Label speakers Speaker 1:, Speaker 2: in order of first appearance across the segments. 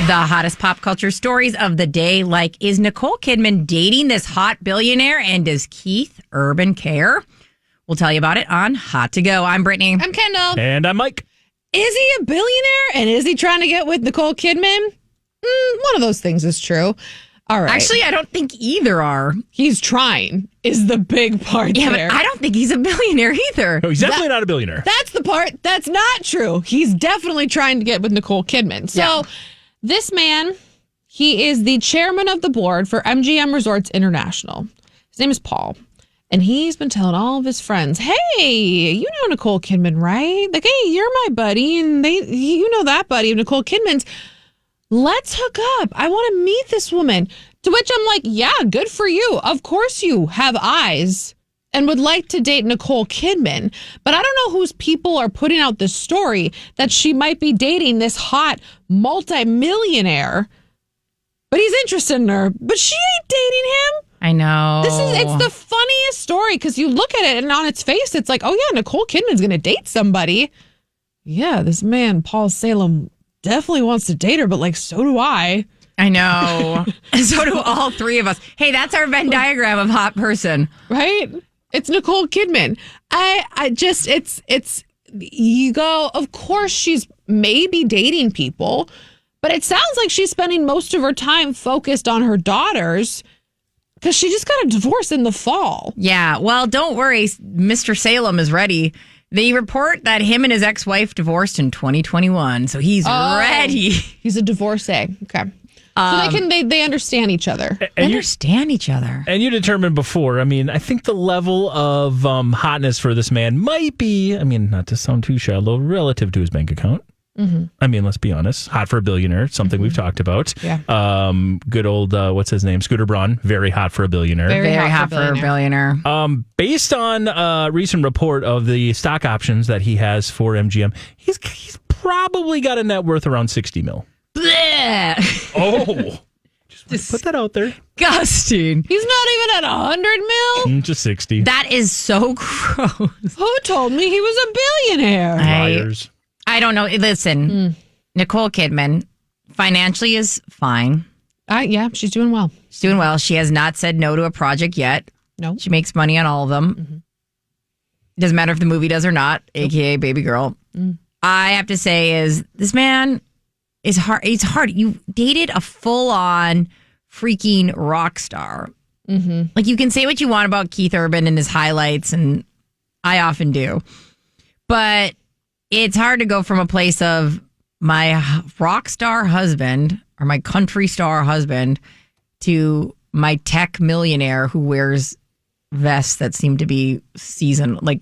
Speaker 1: The hottest pop culture stories of the day, like, is Nicole Kidman dating this hot billionaire, and does Keith Urban care? We'll tell you about it on Hot to Go. I'm Brittany.
Speaker 2: I'm Kendall.
Speaker 3: And I'm Mike.
Speaker 2: Is he a billionaire? And is he trying to get with Nicole Kidman? One of those things is true. All right.
Speaker 1: Actually, I don't think either are.
Speaker 2: He's trying is the big part there.
Speaker 1: But I don't think he's a billionaire either.
Speaker 3: No, he's definitely not a billionaire.
Speaker 2: That's the part that's not true. He's definitely trying to get with Nicole Kidman. So this man, he is the chairman of the board for MGM Resorts International. His name is Paul. And he's been telling all of his friends, hey, you know Nicole Kidman, right? Like, hey, you're my buddy. And you know that buddy of Nicole Kidman's. Let's hook up. I want to meet this woman. To which I'm like, yeah, good for you. Of course you have eyes and would like to date Nicole Kidman. But I don't know whose people are putting out this story that she might be dating this hot multi-millionaire. But he's interested in her. But she ain't dating him.
Speaker 1: I know.
Speaker 2: It's the funniest story because you look at it and on its face, it's like, oh yeah, Nicole Kidman's going to date somebody. Yeah, this man, Paul Salem, definitely wants to date her, but like, so do I.
Speaker 1: I know. So do all three of us. Hey, that's our Venn diagram of hot person.
Speaker 2: Right? It's Nicole Kidman. I just, it's, you go, of course she's maybe dating people, but it sounds like she's spending most of her time focused on her daughters because she just got a divorce in the fall.
Speaker 1: Yeah. Well, don't worry. Mr. Salem is ready. They report that him and his ex-wife divorced in 2021, so he's ready.
Speaker 2: He's a divorcee. Okay. So they understand each other.
Speaker 3: And you determined before, I mean, I think the level of hotness for this man might be, I mean, not to sound too shallow, relative to his bank account. Mm-hmm. I mean, let's be honest. Hot for a billionaire, something we've talked about.
Speaker 2: Yeah.
Speaker 3: Good old, what's his name? Scooter Braun. Very hot for a billionaire.
Speaker 1: Very hot for a billionaire.
Speaker 3: Based on a recent report of the stock options that he has for MGM, he's probably got a net worth around 60 mil.
Speaker 1: Blech.
Speaker 3: Oh. Just put that out there.
Speaker 1: Disgusting.
Speaker 2: He's not even at 100 mil?
Speaker 3: Just 60.
Speaker 1: That is so gross.
Speaker 2: Who told me he was a billionaire?
Speaker 3: Liars.
Speaker 1: I don't know. Listen, Nicole Kidman financially is fine.
Speaker 2: Yeah, she's doing well.
Speaker 1: She's doing well. She has not said no to a project yet.
Speaker 2: No.
Speaker 1: She makes money on all of them. Mm-hmm. Doesn't matter if the movie does or not, aka Baby Girl. I have to say is this man is hard. It's hard. You dated a full-on freaking rock star. Mm-hmm. Like, you can say what you want about Keith Urban and his highlights, and I often do. But it's hard to go from a place of my rock star husband or my country star husband to my tech millionaire who wears vests that seem to be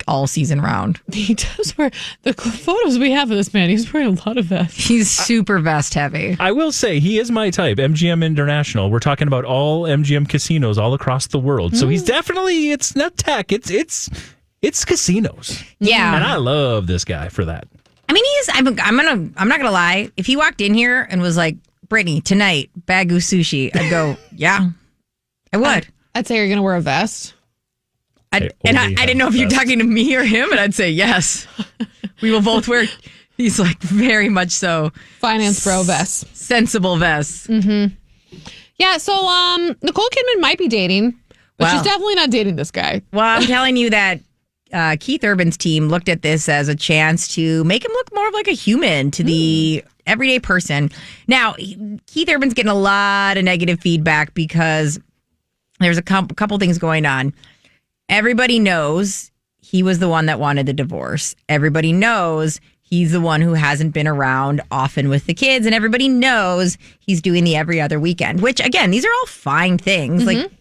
Speaker 1: all season round.
Speaker 2: He does wear the photos we have of this man. He's wearing a lot of vests.
Speaker 1: He's super vest heavy.
Speaker 3: I will say he is my type. MGM International. We're talking about all MGM casinos all across the world. So he's definitely, it's not tech. It's casinos.
Speaker 1: Yeah.
Speaker 3: And I love this guy for that.
Speaker 1: I mean, I'm not gonna lie. If he walked in here and was like, Brittany, tonight, Bagu sushi, I'd go, yeah, I would.
Speaker 2: I'd say you're gonna wear a vest.
Speaker 1: I didn't know if you're talking to me or him, and I'd say yes. We will both wear these, like, very much so
Speaker 2: finance bro vests,
Speaker 1: sensible vests.
Speaker 2: Mm-hmm. Yeah. So Nicole Kidman might be dating, but she's definitely not dating this guy.
Speaker 1: Well, I'm telling you that Keith Urban's team looked at this as a chance to make him look more of like a human to the everyday person. Now, Keith Urban's getting a lot of negative feedback because there's a couple things going on. Everybody knows he was the one that wanted the divorce. Everybody knows he's the one who hasn't been around often with the kids. And everybody knows he's doing the every other weekend, which, again, these are all fine things. Mm-hmm. Like,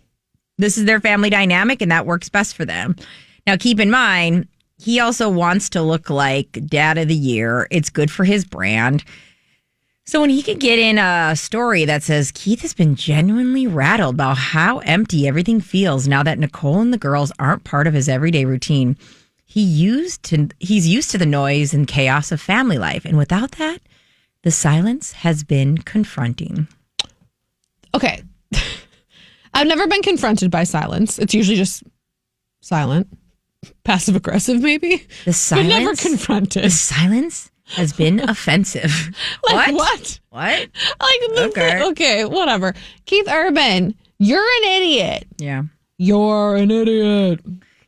Speaker 1: this is their family dynamic and that works best for them. Now, keep in mind, he also wants to look like Dad of the Year. It's good for his brand. So when he could get in a story that says Keith has been genuinely rattled about how empty everything feels now that Nicole and the girls aren't part of his everyday routine, he's used to the noise and chaos of family life. And without that, the silence has been confronting.
Speaker 2: Okay. I've never been confronted by silence. It's usually just silent. Passive aggressive, maybe.
Speaker 1: The silence?
Speaker 2: But never confronted.
Speaker 1: The silence has been offensive.
Speaker 2: Like
Speaker 1: what?
Speaker 2: Like, okay, whatever. Keith Urban, you're an idiot.
Speaker 1: Yeah.
Speaker 2: You're an idiot.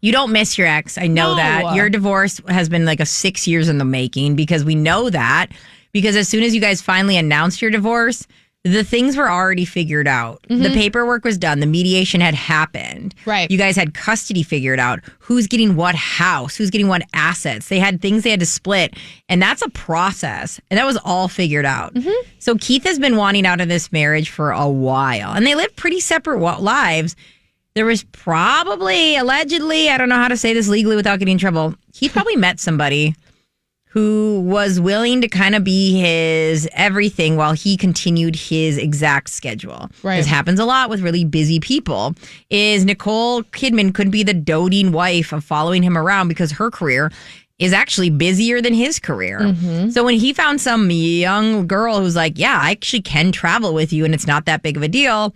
Speaker 1: You don't miss your ex. I know that. Your divorce has been like a 6 years in the making because we know that. Because as soon as you guys finally announced your divorce, the things were already figured out. Mm-hmm. The paperwork was done. The mediation had happened.
Speaker 2: Right.
Speaker 1: You guys had custody figured out. Who's getting what house? Who's getting what assets? They had things they had to split. And that's a process. And that was all figured out. Mm-hmm. So Keith has been wanting out of this marriage for a while. And they live pretty separate lives. There was probably, allegedly, I don't know how to say this legally without getting in trouble. He probably met somebody who was willing to kind of be his everything while he continued his exact schedule.
Speaker 2: Right.
Speaker 1: This happens a lot with really busy people. Is Nicole Kidman could be the doting wife of following him around because her career is actually busier than his career. Mm-hmm. So when he found some young girl who's like, yeah, I actually can travel with you and it's not that big of a deal,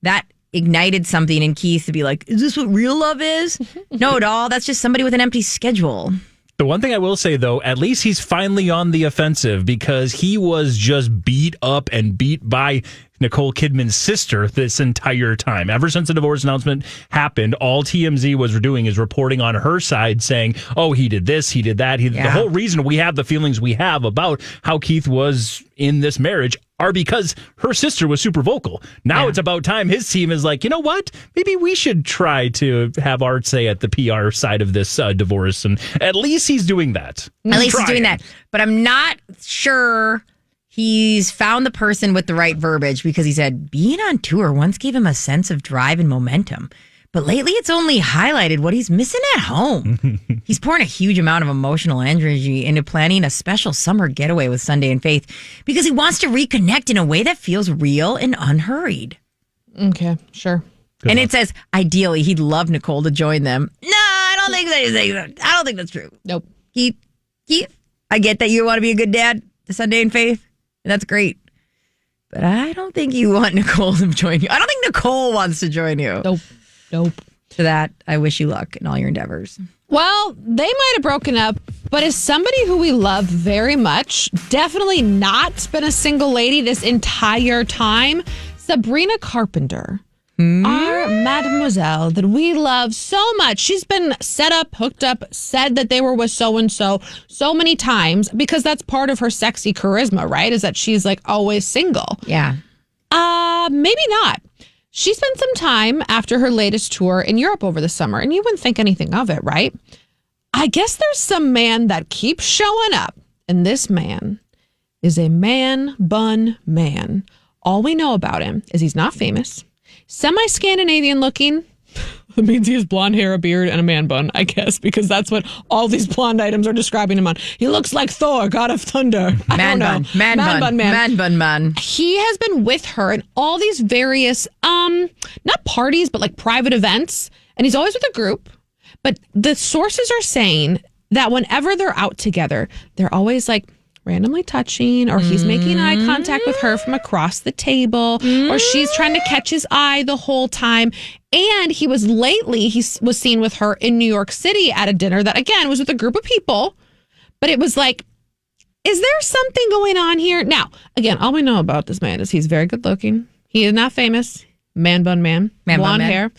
Speaker 1: that ignited something in Keith to be like, is this what real love is? No, doll, that's just somebody with an empty schedule.
Speaker 3: The one thing I will say, though, at least he's finally on the offensive because he was just beat up and beat by Nicole Kidman's sister this entire time. Ever since the divorce announcement happened, all TMZ was doing is reporting on her side saying, oh, he did this, he did that. The whole reason we have the feelings we have about how Keith was in this marriage are because her sister was super vocal. Now it's about time his team is like, you know what? Maybe we should try to have Art say at the PR side of this divorce. And at least he's doing that.
Speaker 1: At least he's doing that. But I'm not sure he's found the person with the right verbiage because he said being on tour once gave him a sense of drive and momentum. But lately it's only highlighted what he's missing at home. He's pouring a huge amount of emotional energy into planning a special summer getaway with Sunday and Faith because he wants to reconnect in a way that feels real and unhurried.
Speaker 2: Okay, sure.
Speaker 1: Good and luck. It says, ideally, he'd love Nicole to join them. No, I don't think that. I don't think that's true.
Speaker 2: Nope.
Speaker 1: Keith, I get that you want to be a good dad to Sunday and Faith. And that's great. But I don't think you want Nicole to join you. I don't think Nicole wants to join you.
Speaker 2: Nope.
Speaker 1: To that, I wish you luck in all your endeavors.
Speaker 2: Well, they might have broken up, but as somebody who we love very much, definitely not been a single lady this entire time, Sabrina Carpenter. Our mademoiselle that we love so much. She's been set up, hooked up, said that they were with so-and-so so many times because that's part of her sexy charisma, right? Is that she's like always single.
Speaker 1: Yeah.
Speaker 2: Maybe not. She spent some time after her latest tour in Europe over the summer, and you wouldn't think anything of it, right? I guess there's some man that keeps showing up, and this man is a man bun man. All we know about him is he's not famous. Semi-Scandinavian looking. That means he has blonde hair, a beard, and a man bun, I guess, because that's what all these blonde items are describing him on. He looks like Thor, God of Thunder.
Speaker 1: Man bun.
Speaker 2: He has been with her in all these various, not parties, but like private events. And he's always with a group. But the sources are saying that whenever they're out together, they're always like randomly touching, or he's making eye contact with her from across the table, or she's trying to catch his eye the whole time. And he was seen with her in New York City at a dinner that, again, was with a group of people. But it was like, is there something going on here? Now, again, all we know about this man is he's very good looking. He is not famous. Man bun man. Blonde hair.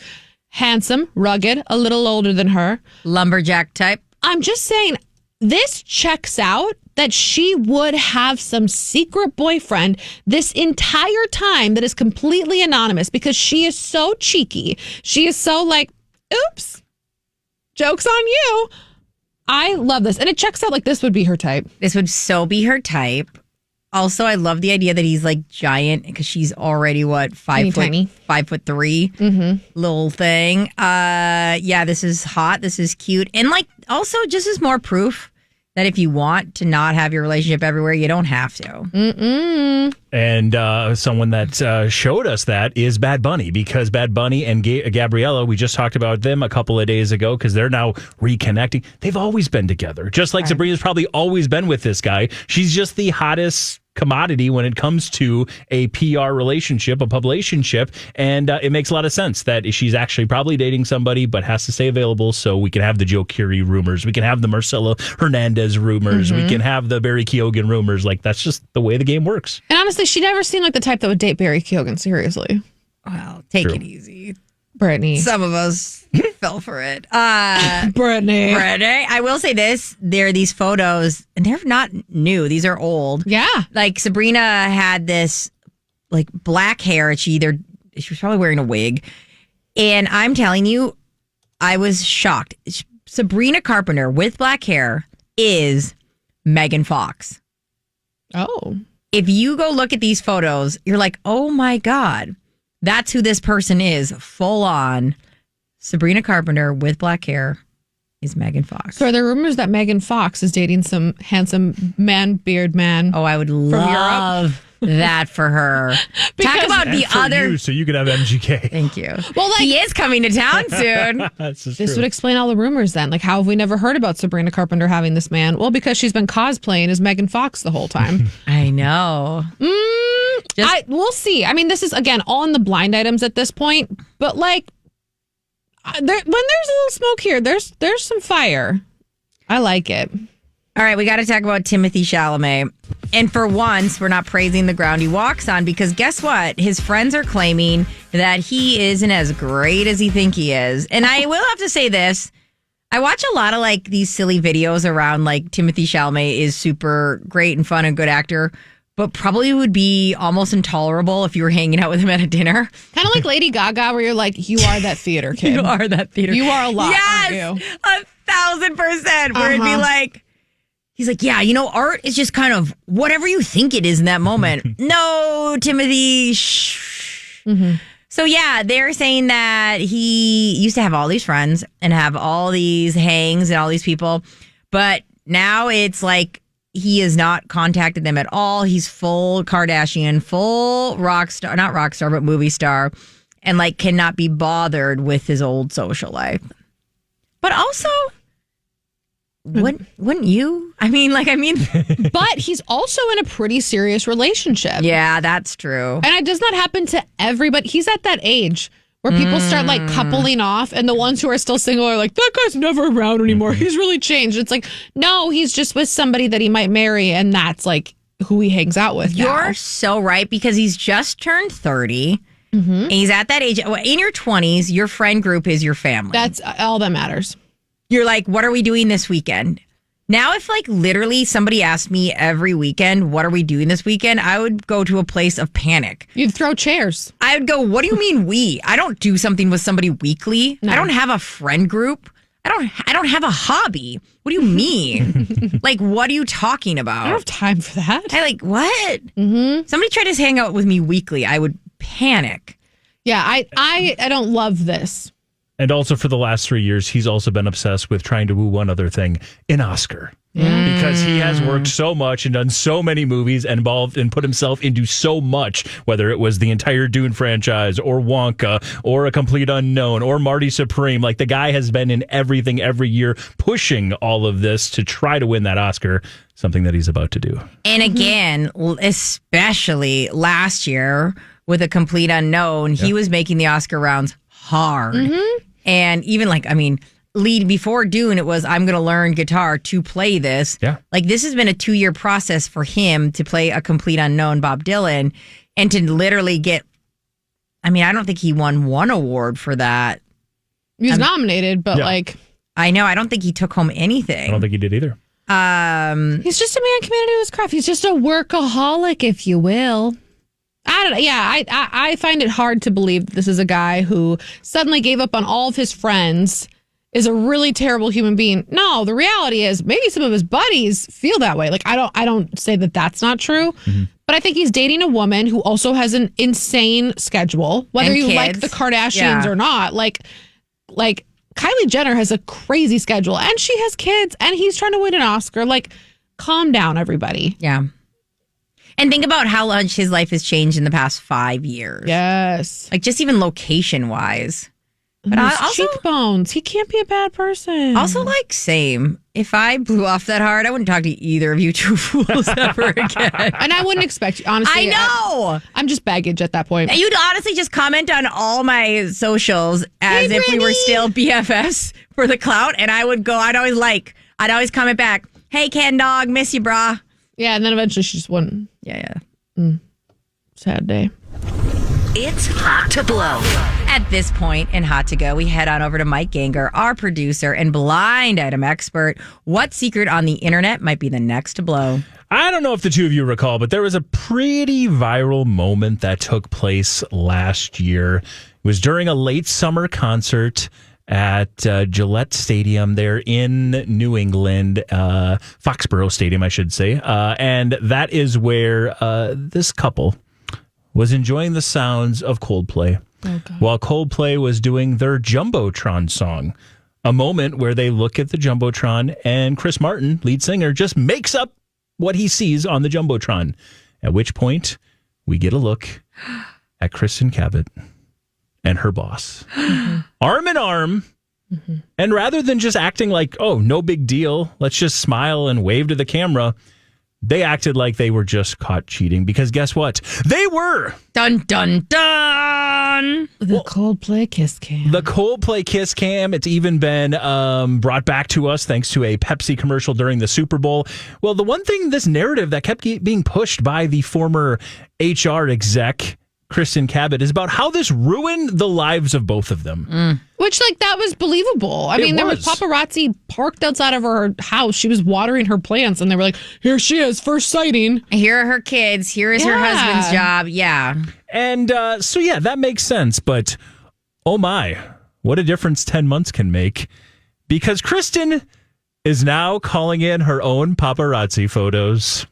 Speaker 2: Handsome, rugged, a little older than her.
Speaker 1: Lumberjack type.
Speaker 2: I'm just saying, this checks out that she would have some secret boyfriend this entire time that is completely anonymous because she is so cheeky. She is so like, oops, joke's on you. I love this. And it checks out like this would be her type.
Speaker 1: This would so be her type. Also, I love the idea that he's like giant because she's already 5'3", little thing. Yeah, this is hot. This is cute. And like also just as more proof that if you want to not have your relationship everywhere, you don't have to.
Speaker 3: And someone that showed us that is Bad Bunny, because Bad Bunny and Gabriella, we just talked about them a couple of days ago because they're now reconnecting. They've always been together. Just like Sabrina's probably always been with this guy. She's just the hottest commodity when it comes to a PR relationship, a publicationship, and it makes a lot of sense that she's actually probably dating somebody but has to stay available so we can have the Joe Curie rumors, we can have the Marcelo Hernandez rumors, we can have the Barry Keoghan rumors. Like, that's just the way the game works.
Speaker 2: And honestly, she never seemed like the type that would date Barry Keoghan, seriously.
Speaker 1: Well, take it easy.
Speaker 2: Brittany.
Speaker 1: Some of us fell for it.
Speaker 2: Brittany.
Speaker 1: I will say this. There are these photos, and they're not new. These are old.
Speaker 2: Yeah.
Speaker 1: Like, Sabrina had this, like, black hair. She was probably wearing a wig. And I'm telling you, I was shocked. Sabrina Carpenter with black hair is Megan Fox.
Speaker 2: Oh.
Speaker 1: If you go look at these photos, you're like, oh my God. That's who this person is, full on. Sabrina Carpenter with black hair is Megan Fox.
Speaker 2: So are there rumors that Megan Fox is dating some handsome beard man?
Speaker 1: Oh, I would love that for her. Talk about the other.
Speaker 3: So you could have MGK.
Speaker 1: Thank you. Well, he is coming to town soon.
Speaker 2: This would explain all the rumors then. Like, how have we never heard about Sabrina Carpenter having this man? Well, because she's been cosplaying as Megan Fox the whole time.
Speaker 1: I know.
Speaker 2: We'll see. I mean, this is, again, all in the blind items at this point. But, like, when there's a little smoke here, there's some fire. I like it.
Speaker 1: All right, we got to talk about Timothée Chalamet. And for once, we're not praising the ground he walks on, because guess what? His friends are claiming that he isn't as great as he think he is. And I will have to say this. I watch a lot of, like, these silly videos around, like, Timothée Chalamet is super great and fun and good actor, but probably would be almost intolerable if you were hanging out with him at a dinner.
Speaker 2: Kind of like Lady Gaga, where you're like, you are that theater kid.
Speaker 1: You are that theater.
Speaker 2: You are a lot,
Speaker 1: yes,
Speaker 2: aren't you?
Speaker 1: 1,000%. Where it'd be like, he's like, yeah, art is just kind of whatever you think it is in that moment. No, Timothy. Shh. So, yeah, they're saying that he used to have all these friends and have all these hangs and all these people. But now it's like he has not contacted them at all. He's full Kardashian, full rock star, not rock star, but movie star, and, like, cannot be bothered with his old social life. But also, wouldn't you? But
Speaker 2: he's also in a pretty serious relationship.
Speaker 1: Yeah, that's true.
Speaker 2: And it does not happen to everybody. He's at that age where people start, like, coupling off, and the ones who are still single are like, that guy's never around anymore. He's really changed. It's like, no, he's just with somebody that he might marry, and that's, like, who he hangs out with now.
Speaker 1: You're so right, because he's just turned 30. And he's at that age. In your 20s, your friend group is your family.
Speaker 2: That's all that matters.
Speaker 1: You're like, what are we doing this weekend? Now, if, like, literally somebody asked me every weekend, what are we doing this weekend? I would go to a place of panic.
Speaker 2: You'd throw chairs.
Speaker 1: I would go, what do you mean we? I don't do something with somebody weekly. No. I don't have a friend group. I don't have a hobby. What do you mean? Like, what are you talking about?
Speaker 2: I don't have time for that.
Speaker 1: I like, what? Somebody tried to hang out with me weekly. I would panic.
Speaker 2: Yeah, I don't love this.
Speaker 3: And also for the last 3 years, he's also been obsessed with trying to woo one other thing, an Oscar. Because he has worked so much and done so many movies and involved and put himself into so much, whether it was the entire Dune franchise or Wonka or A Complete Unknown or Marty Supreme. Like, the guy has been in everything every year, pushing all of this to try to win that Oscar, something that he's about to do.
Speaker 1: And again, especially last year with A Complete Unknown, he was making the Oscar rounds hard. And even, like, lead before Dune, it was, I'm going to learn guitar to play this.
Speaker 3: Yeah.
Speaker 1: Like, this has been a 2-year process for him to play A Complete Unknown, Bob Dylan, and to literally get, I don't think he won one award for that.
Speaker 2: He was nominated, but
Speaker 1: I know, I don't think he took home anything.
Speaker 3: I don't think he did either.
Speaker 2: He's just a man committed to his craft. He's just a workaholic, if you will. I don't know. Yeah, I find it hard to believe that this is a guy who suddenly gave up on all of his friends, is a really terrible human being. No, the reality is maybe some of his buddies feel that way. Like, I don't say that that's not true, but I think he's dating a woman who also has an insane schedule, whether
Speaker 1: and
Speaker 2: you
Speaker 1: kids.
Speaker 2: like the Kardashians or not. Like Kylie Jenner has a crazy schedule, and she has kids, and he's trying to win an Oscar. Like, calm down, everybody.
Speaker 1: Yeah. And think about how much his life has changed in the past 5 years.
Speaker 2: Yes.
Speaker 1: Like, just even location-wise. But
Speaker 2: cheekbones. He can't be a bad person.
Speaker 1: Also, like, same. If I blew off that hard, I wouldn't talk to either of you two fools ever again.
Speaker 2: And I wouldn't expect you, honestly.
Speaker 1: I know.
Speaker 2: I'm just baggage at that point.
Speaker 1: You'd honestly just comment on all my socials as if we were still BFFs for the clout. And I'd always comment back, hey, Ken Dog, miss you, brah.
Speaker 2: Yeah, and then eventually she just wouldn't.
Speaker 1: Yeah.
Speaker 2: Sad day.
Speaker 4: It's Hot to Blow.
Speaker 1: At this point in Hot to Go, we head on over to Mike Ganger, our producer and blind item expert. What secret on the internet might be the next to blow?
Speaker 3: I don't know if the two of you recall, but there was a pretty viral moment that took place last year. It was during a late summer concert at Gillette Stadium there in New England, Foxborough Stadium, I should say. And that is where this couple was enjoying the sounds of Coldplay while Coldplay was doing their Jumbotron song. A moment where they look at the Jumbotron and Chris Martin, lead singer, just makes up what he sees on the Jumbotron. At which point, we get a look at Kristen Cabot and her boss. Arm in arm. And rather than just acting like, oh, no big deal, let's just smile and wave to the camera, they acted like they were just caught cheating, because guess what? They were!
Speaker 1: Dun, dun, dun!
Speaker 2: The Coldplay kiss cam.
Speaker 3: The Coldplay kiss cam. It's even been brought back to us thanks to a Pepsi commercial during the Super Bowl. Well, the one thing, this narrative that kept being pushed by the former HR exec, Kristen Cabot, is about how this ruined the lives of both of them.
Speaker 2: Which, like, that was believable. I mean, there was paparazzi parked outside of her house. She was watering her plants, and they were like, here she is, first sighting.
Speaker 1: Here are her kids. Here is her husband's job. Yeah.
Speaker 3: And so, yeah, that makes sense. But, oh my, what a difference 10 months can make. Because Kristen is now calling in her own paparazzi photos.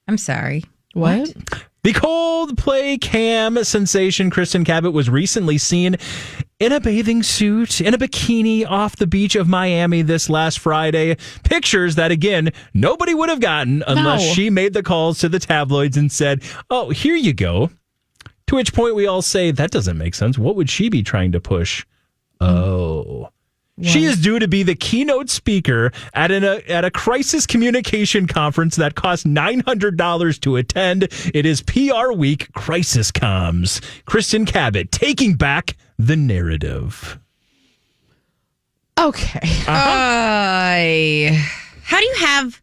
Speaker 1: I'm sorry.
Speaker 2: What?
Speaker 3: The Coldplay cam sensation Kristen Cabot was recently seen in a bathing suit, in a bikini off the beach of Miami this last Friday. Pictures that, again, nobody would have gotten unless she made the calls to the tabloids and said, oh, here you go. To which point we all say, that doesn't make sense. What would she be trying to push? Oh. What? She is due to be the keynote speaker at a crisis communication conference that cost $900 to attend. It is PR Week Crisis Comms. Kristen Cabot taking back the narrative.
Speaker 2: Okay.
Speaker 1: How do you have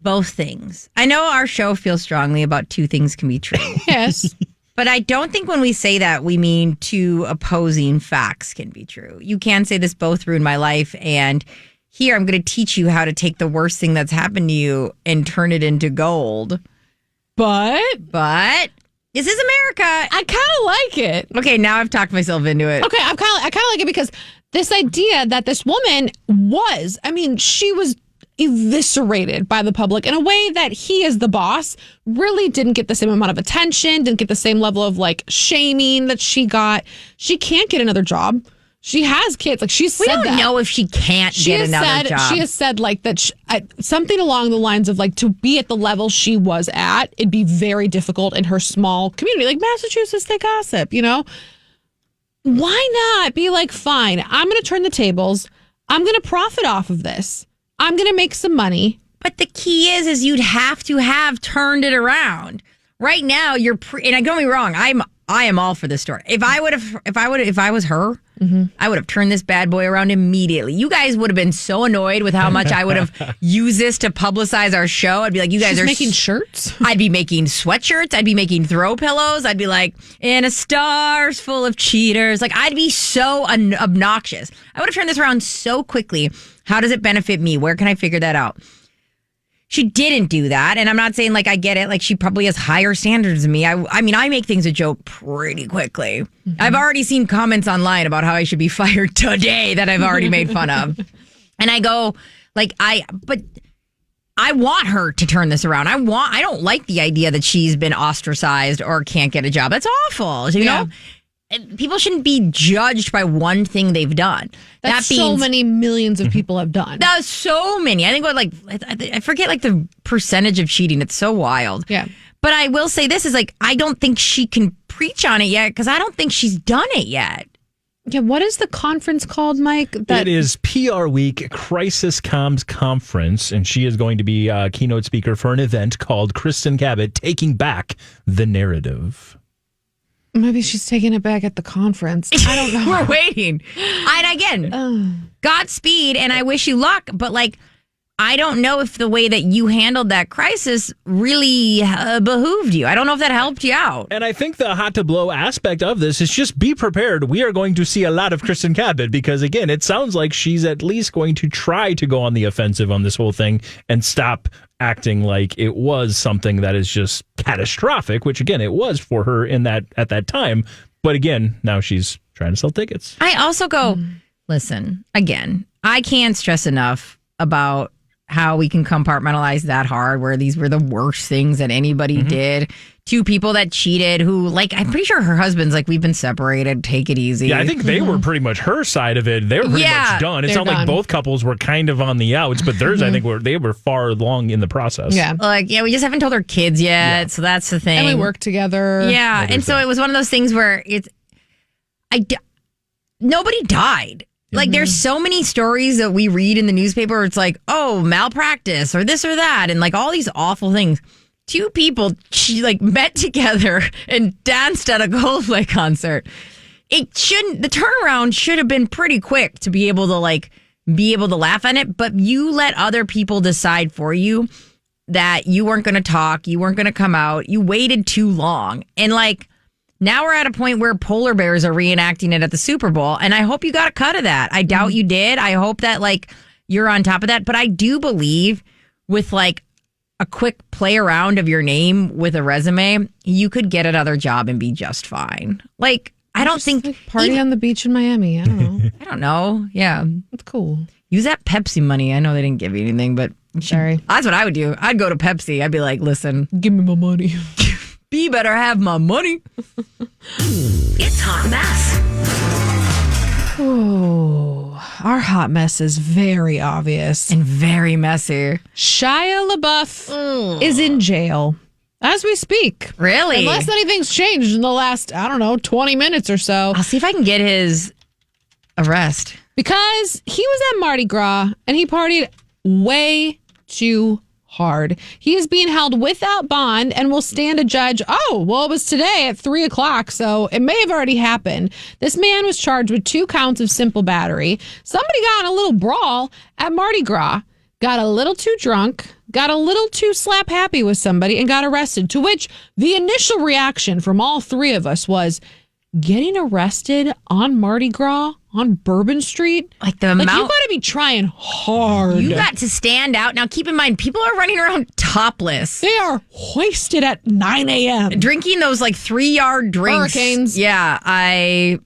Speaker 1: both things? I know our show feels strongly about two things can be true.
Speaker 2: Yes.
Speaker 1: But I don't think when we say that, we mean two opposing facts can be true. You can say this both ruined my life, and here I'm going to teach you how to take the worst thing that's happened to you and turn it into gold.
Speaker 2: But
Speaker 1: this is America.
Speaker 2: I kind of like it.
Speaker 1: Okay, now I've talked myself into it.
Speaker 2: Okay, I kind of like it because this idea that this woman she was eviscerated by the public in a way that he, as the boss, really didn't get the same amount of attention, didn't get the same level of like shaming that she got. She can't get another job. She has kids. Like, she said that.
Speaker 1: We don't know if she can't get another job.
Speaker 2: She has said like that something along the lines of like, to be at the level she was at, it'd be very difficult in her small community, like Massachusetts, they gossip, you know? Why not be like, fine, I'm going to turn the tables. I'm going to profit off of this. I'm going to make some money.
Speaker 1: But the key is you'd have to have turned it around. Right now, and don't get me wrong, I am all for this story. If I was her, I would have turned this bad boy around immediately. You guys would have been so annoyed with how much I would have used this to publicize our show. I'd be like, you guys are
Speaker 2: making shirts.
Speaker 1: I'd be making sweatshirts. I'd be making throw pillows. I'd be like, in a stars full of cheaters. Like, I'd be so obnoxious. I would have turned this around so quickly. How does it benefit me? Where can I figure that out? She didn't do that. And I'm not saying like I get it. Like, she probably has higher standards than me. I mean, I make things a joke pretty quickly. I've already seen comments online about how I should be fired today that I've already made fun of. And I go like, but I want her to turn this around. I don't like the idea that she's been ostracized or can't get a job. That's awful. You know? People shouldn't be judged by one thing they've done.
Speaker 2: That so many millions of people have done.
Speaker 1: That's so many. I think I forget like the percentage of cheating. It's so wild.
Speaker 2: Yeah.
Speaker 1: But I will say this is like, I don't think she can preach on it yet because I don't think she's done it yet.
Speaker 2: Yeah, what is the conference called, Mike?
Speaker 3: It is PR Week Crisis Comms Conference, and she is going to be a keynote speaker for an event called Kristen Cabot Taking Back the Narrative.
Speaker 2: Maybe she's taking it back at the conference. I don't know.
Speaker 1: We're waiting. And again, Godspeed, and I wish you luck, but like, I don't know if the way that you handled that crisis really behooved you. I don't know if that helped you out.
Speaker 3: And I think the hot to blow aspect of this is just be prepared. We are going to see a lot of Kristen Cabot because, again, it sounds like she's at least going to try to go on the offensive on this whole thing and stop acting like it was something that is just catastrophic, which, again, it was for her at that time. But, again, now she's trying to sell tickets.
Speaker 1: I also go, listen, again, I can't stress enough about how we can compartmentalize that hard, where these were the worst things that anybody did. Two people that cheated who, like, I'm pretty sure her husband's like, we've been separated, take it easy.
Speaker 3: Yeah, I think they were pretty much her side of it. They were pretty much done. It's not like both couples were kind of on the outs, but theirs, I think, they were far along in the process.
Speaker 2: Yeah.
Speaker 1: Like, we just haven't told our kids yet, so that's the thing.
Speaker 2: And we work together.
Speaker 1: Yeah, and so it was one of those things where nobody died. Like, there's so many stories that we read in the newspaper where it's like, oh, malpractice or this or that, and like all these awful things. Two people met together and danced at a Coldplay concert. The turnaround should have been pretty quick to be able to laugh at it, but you let other people decide for you that you weren't going to talk, you weren't going to come out, you waited too long. And like, now we're at a point where polar bears are reenacting it at the Super Bowl, and I hope you got a cut of that. I doubt you did. I hope that like you're on top of that, but I do believe with like a quick play around of your name with a resume, you could get another job and be just fine. Like, I don't think
Speaker 2: like party on the beach in Miami. I don't know.
Speaker 1: I don't know. Yeah,
Speaker 2: it's cool.
Speaker 1: Use that Pepsi money. I know they didn't give you anything, but
Speaker 2: sorry,
Speaker 1: that's what I would do. I'd go to Pepsi. I'd be like, listen,
Speaker 2: give me my money.
Speaker 1: You better have my money.
Speaker 4: It's Hot Mess.
Speaker 2: Oh, our hot mess is very obvious
Speaker 1: and very messy.
Speaker 2: Shia LaBeouf is in jail as we speak.
Speaker 1: Really?
Speaker 2: Unless anything's changed in the last, 20 minutes or so.
Speaker 1: I'll see if I can get his arrest.
Speaker 2: Because he was at Mardi Gras and he partied way too hard. He is being held without bond and will stand a judge. Oh, well, it was today at 3:00, so it may have already happened. This man was charged with 2 counts of simple battery. Somebody got in a little brawl at Mardi Gras, got a little too drunk, got a little too slap happy with somebody, and got arrested. To which the initial reaction from all three of us was, getting arrested on Mardi Gras on Bourbon Street?
Speaker 1: You
Speaker 2: got to be trying hard.
Speaker 1: You got to stand out. Now, keep in mind, people are running around topless.
Speaker 2: They are hoisted at 9 a.m.
Speaker 1: Drinking those 3-yard drinks.
Speaker 2: Hurricanes.
Speaker 1: Yeah,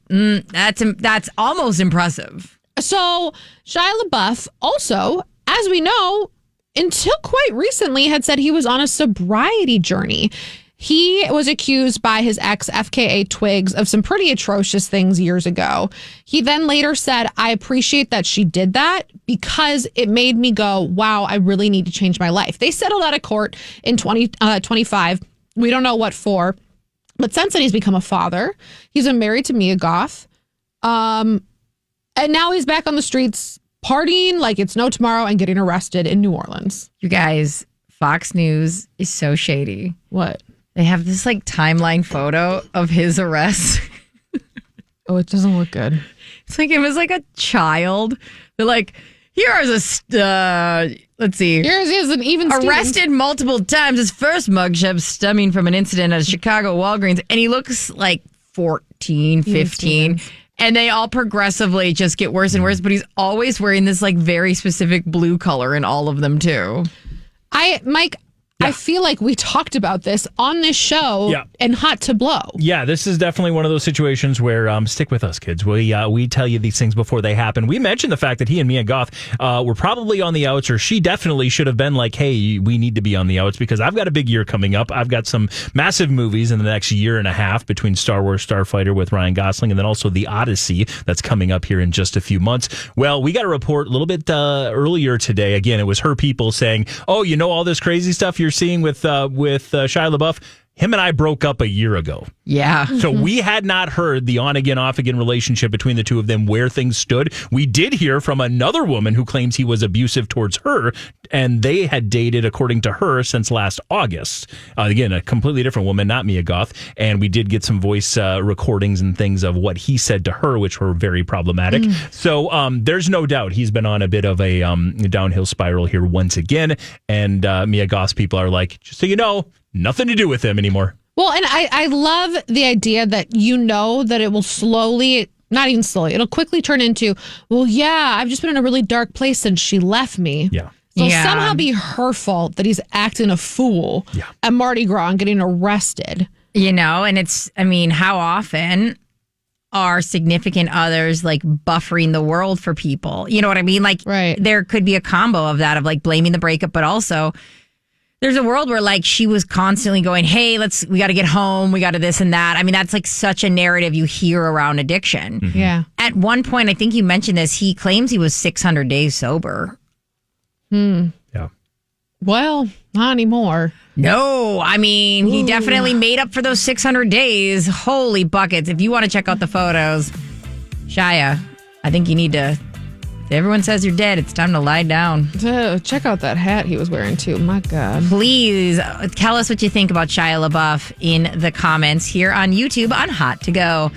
Speaker 1: that's almost impressive.
Speaker 2: So Shia LaBeouf also, as we know, until quite recently had said he was on a sobriety journey. He was accused by his ex, FKA Twigs, of some pretty atrocious things years ago. He then later said, I appreciate that she did that because it made me go, wow, I really need to change my life. They settled out of court in 2025. We don't know what for. But since then, he's become a father. He's been married to Mia Goth. And now he's back on the streets partying like it's no tomorrow and getting arrested in New Orleans.
Speaker 1: You guys, Fox News is so shady.
Speaker 2: What?
Speaker 1: They have this timeline photo of his arrest.
Speaker 2: Oh, it doesn't look good.
Speaker 1: It's like him as a child. They're like, here's let's see.
Speaker 2: Here's an even
Speaker 1: arrested multiple times. His first mugshot stemming from an incident at a Chicago Walgreens. And he looks like 14, 15. And they all progressively just get worse and worse. But he's always wearing this very specific blue color in all of them too.
Speaker 2: Mike, I feel like we talked about this on this show and Hot to Blow.
Speaker 3: Yeah, this is definitely one of those situations where stick with us, kids. We tell you these things before they happen. We mentioned the fact that he and Mia Goth were probably on the outs, or she definitely should have been like, hey, we need to be on the outs because I've got a big year coming up. I've got some massive movies in the next year and a half between Star Wars Starfighter with Ryan Gosling and then also The Odyssey that's coming up here in just a few months. Well, we got a report a little bit earlier today. Again, it was her people saying, oh, all this crazy stuff you're seeing with Shia LaBeouf, him and I broke up a year ago.
Speaker 1: Yeah.
Speaker 3: So we had not heard the on-again, off-again relationship between the two of them, where things stood. We did hear from another woman who claims he was abusive towards her, and they had dated, according to her, since last August. Again, a completely different woman, not Mia Goth. And we did get some voice recordings and things of what he said to her, which were very problematic. So there's no doubt he's been on a bit of a downhill spiral here once again. And Mia Goth's people are like, just so you know, nothing to do with him anymore.
Speaker 2: Well, and I love the idea that that it will slowly, not even slowly, it'll quickly turn into, well, yeah, I've just been in a really dark place since she left me.
Speaker 3: Yeah.
Speaker 2: So it'll somehow be her fault that he's acting a fool at Mardi Gras and getting arrested.
Speaker 1: And it's, how often are significant others like buffering the world for people? You know what I mean? Like, there could be a combo of that, of like blaming the breakup, but also there's a world where like she was constantly going, hey, we got to get home. We got to this and that. That's like such a narrative you hear around addiction.
Speaker 3: Mm-hmm.
Speaker 2: Yeah.
Speaker 1: At one point, I think you mentioned this, he claims he was 600 days sober.
Speaker 3: Yeah.
Speaker 2: Well, not anymore.
Speaker 1: No, he definitely made up for those 600 days. Holy buckets. If you want to check out the photos, Shia, I think you need to, if everyone says you're dead, it's time to lie down.
Speaker 2: Check out that hat he was wearing too. My God.
Speaker 1: Please tell us what you think about Shia LaBeouf in the comments here on YouTube on Hot to Go.